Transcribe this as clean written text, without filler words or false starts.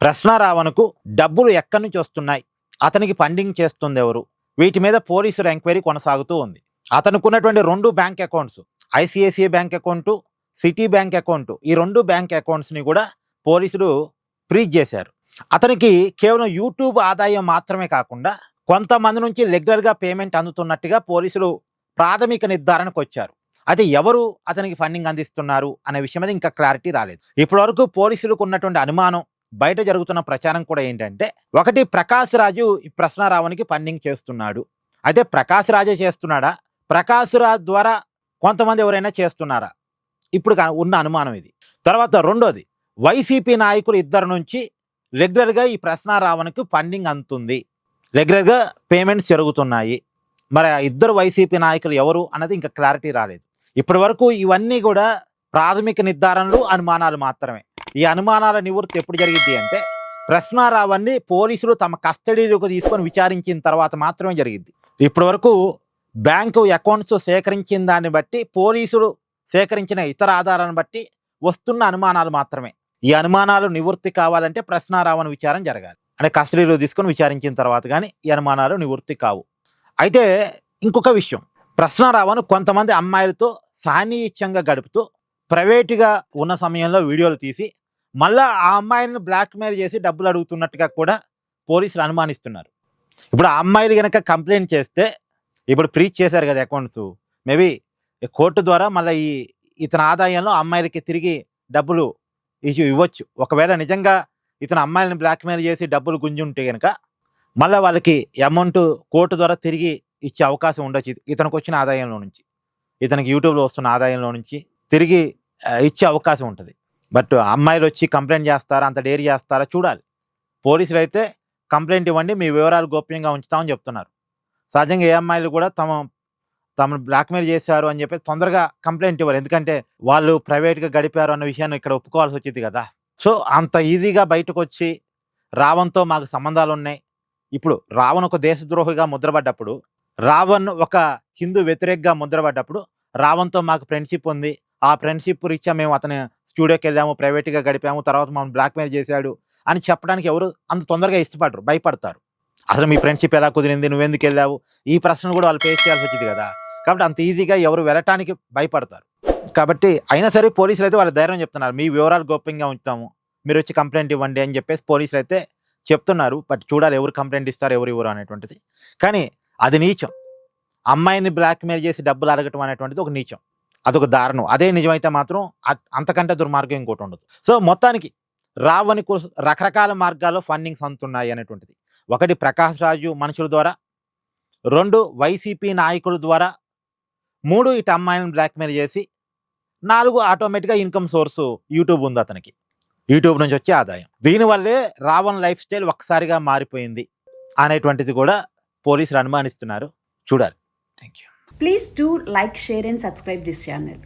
ప్రశ్న రావణకు డబ్బులు ఎక్కడి నుంచి వస్తున్నాయి, అతనికి ఫండింగ్ చేస్తుంది ఎవరు, వీటి మీద పోలీసుల ఎంక్వైరీ కొనసాగుతూ ఉంది. అతనుకున్నటువంటి 2 bank accounts, ICICI bank account, city bank account, ఈ 2 బ్యాంక్ అకౌంట్స్ని కూడా పోలీసులు ఫ్రీజ్ చేశారు. అతనికి కేవలం యూట్యూబ్ ఆదాయం మాత్రమే కాకుండా కొంతమంది నుంచి రెగ్యులర్గా పేమెంట్ అందుతున్నట్టుగా పోలీసులు ప్రాథమిక నిర్ధారణకు వచ్చారు. అయితే ఎవరు అతనికి ఫండింగ్ అందిస్తున్నారు అనే విషయం మీద ఇంకా క్లారిటీ రాలేదు. ఇప్పటివరకు పోలీసులకు ఉన్నటువంటి అనుమానం, బయట జరుగుతున్న ప్రచారం కూడా ఏంటంటే, ఒకటి ప్రకాష్ రాజు ఈ ప్రశ్న రావణ్కి ఫండింగ్ చేస్తున్నాడు. అయితే ప్రకాష్ రాజే చేస్తున్నాడా, ప్రకాష్ రాజ్ ద్వారా కొంతమంది ఎవరైనా చేస్తున్నారా, ఇప్పుడు ఉన్న అనుమానం ఇది. తర్వాత రెండోది, వైసీపీ నాయకులు ఇద్దరు నుంచి రెగ్యులర్గా ఈ ప్రశ్న రావణ్కి ఫండింగ్ అందుతుంది, రెగ్యులర్గా పేమెంట్స్ జరుగుతున్నాయి. మరి ఆ ఇద్దరు వైసీపీ నాయకులు ఎవరు అన్నది ఇంకా క్లారిటీ రాలేదు. ఇప్పటి వరకు ఇవన్నీ కూడా ప్రాథమిక నిర్ధారణలు, అనుమానాలు మాత్రమే. ఈ అనుమానాల నివృత్తి ఎప్పుడు జరిగింది అంటే, ప్రశ్న రావణ్ని పోలీసులు తమ కస్టడీలోకి తీసుకొని విచారించిన తర్వాత మాత్రమే జరిగింది. ఇప్పటి వరకు బ్యాంకు అకౌంట్స్ సేకరించిన దాన్ని బట్టి, పోలీసులు సేకరించిన ఇతర ఆధారాలను బట్టి వస్తున్న అనుమానాలు మాత్రమే. ఈ అనుమానాలు నివృత్తి కావాలంటే ప్రశ్న రావణ్ విచారణ జరగాలి. అంటే కస్టడీలో తీసుకొని విచారించిన తర్వాత కానీ ఈ అనుమానాలు నివృత్తి కావు. అయితే ఇంకొక విషయం, ప్రశ్న రావణ్ కొంతమంది అమ్మాయిలతో సాన్నిహిత్యంగా గడుపుతూ ప్రైవేటుగా ఉన్న సమయంలో వీడియోలు తీసి మళ్ళా ఆ అమ్మాయిలను బ్లాక్మెయిల్ చేసి డబ్బులు అడుగుతున్నట్టుగా కూడా పోలీసులు అనుమానిస్తున్నారు. ఇప్పుడు ఆ అమ్మాయిలు కనుక కంప్లైంట్ చేస్తే, ఇప్పుడు ఫ్రీజ్ చేశారు కదా అకౌంట్స్, మేబీ కోర్టు ద్వారా మళ్ళీ ఇతని ఆదాయంలో అమ్మాయిలకి తిరిగి డబ్బులు ఇవ్వచ్చు. ఒకవేళ నిజంగా ఇతను అమ్మాయిలను బ్లాక్మెయిల్ చేసి డబ్బులు గుంజి ఉంటే కనుక మళ్ళీ వాళ్ళకి అమౌంట్ కోర్టు ద్వారా తిరిగి ఇచ్చే అవకాశం ఉండొచ్చు. ఇతనికి వచ్చిన ఆదాయంలో నుంచి, ఇతనికి యూట్యూబ్లో వస్తున్న ఆదాయంలో నుంచి తిరిగి ఇచ్చే అవకాశం ఉంటుంది. బట్ అమ్మాయిలు వచ్చి కంప్లైంట్ చేస్తారా, అంత డేర్ చేస్తారా చూడాలి. పోలీసులు అయితే కంప్లైంట్ ఇవ్వండి, మీ వివరాలు గోప్యంగా ఉంచుతామని చెప్తున్నారు. సహజంగా ఏ అమ్మాయిలు కూడా తమను బ్లాక్మెయిల్ చేశారు అని చెప్పి తొందరగా కంప్లైంట్ ఇవ్వరు. ఎందుకంటే వాళ్ళు ప్రైవేట్గా గడిపారు అన్న విషయాన్ని ఇక్కడ ఒప్పుకోవాల్సి వచ్చింది కదా. సో అంత ఈజీగా బయటకు వచ్చి రావణ్తో మాకు సంబంధాలు ఉన్నాయి, ఇప్పుడు రావణ్ ఒక దేశద్రోహిగా ముద్రపడ్డప్పుడు, రావణ్ ఒక హిందూ వ్యతిరేకగా ముద్రపడ్డప్పుడు, రావణ్తో మాకు ఫ్రెండ్షిప్ ఉంది, ఆ ఫ్రెండ్షిప్ రీత్యా మేము అతని స్టూడియోకి వెళ్ళాము, ప్రైవేట్గా గడిపాము, తర్వాత మమ్మల్ని బ్లాక్మెయిల్ చేశాడు అని చెప్పడానికి ఎవరు అంత తొందరగా ఇష్టపడరు, భయపడతారు. అసలు మీ ఫ్రెండ్షిప్ ఎలా కుదిరింది, నువ్వెందుకు వెళ్ళావు, ఈ ప్రశ్నను కూడా వాళ్ళు ఫేస్ చేయాల్సి వచ్చింది కదా. కాబట్టి అంత ఈజీగా ఎవరు వెళ్ళటానికి భయపడతారు. కాబట్టి అయినా సరే పోలీసులు అయితే వాళ్ళ ధైర్యం చెప్తున్నారు, మీ వివరాలు గోప్యంగా ఉంచుతాము, మీరు వచ్చి కంప్లైంట్ ఇవ్వండి అని చెప్పేసి పోలీసులు అయితే చెప్తున్నారు. బట్ చూడాలి ఎవరు కంప్లైంట్ ఇస్తారు, ఎవరు ఇవ్వరు అనేటువంటిది. కానీ అది నీచం. అమ్మాయిని బ్లాక్మెయిల్ చేసి డబ్బులు అడగటం అనేటువంటిది ఒక నీచం, అదొక దారుణం. అదే నిజమైతే మాత్రం అంతకంటే దుర్మార్గం ఇంకోటి ఉండదు. సో మొత్తానికి రావణ్కు రకరకాల మార్గాల్లో ఫండింగ్స్ అందుతున్నాయి అనేటువంటిది. ఒకటి ప్రకాష్ రాజు మనుషుల ద్వారా, 2 వైసీపీ నాయకుల ద్వారా, 3 ఇటు అమ్మాయిలను బ్లాక్మెయిల్ చేసి, 4 ఆటోమేటిక్గా ఇన్కమ్ సోర్సు యూట్యూబ్ ఉంది అతనికి, యూట్యూబ్ నుంచి వచ్చే ఆదాయం. దీనివల్లే రావణ్ లైఫ్ స్టైల్ ఒక్కసారిగా మారిపోయింది అనేటువంటిది కూడా పోలీసులు అనుమానిస్తున్నారు. చూడాలి. Thank you. Please do like, share and subscribe this channel.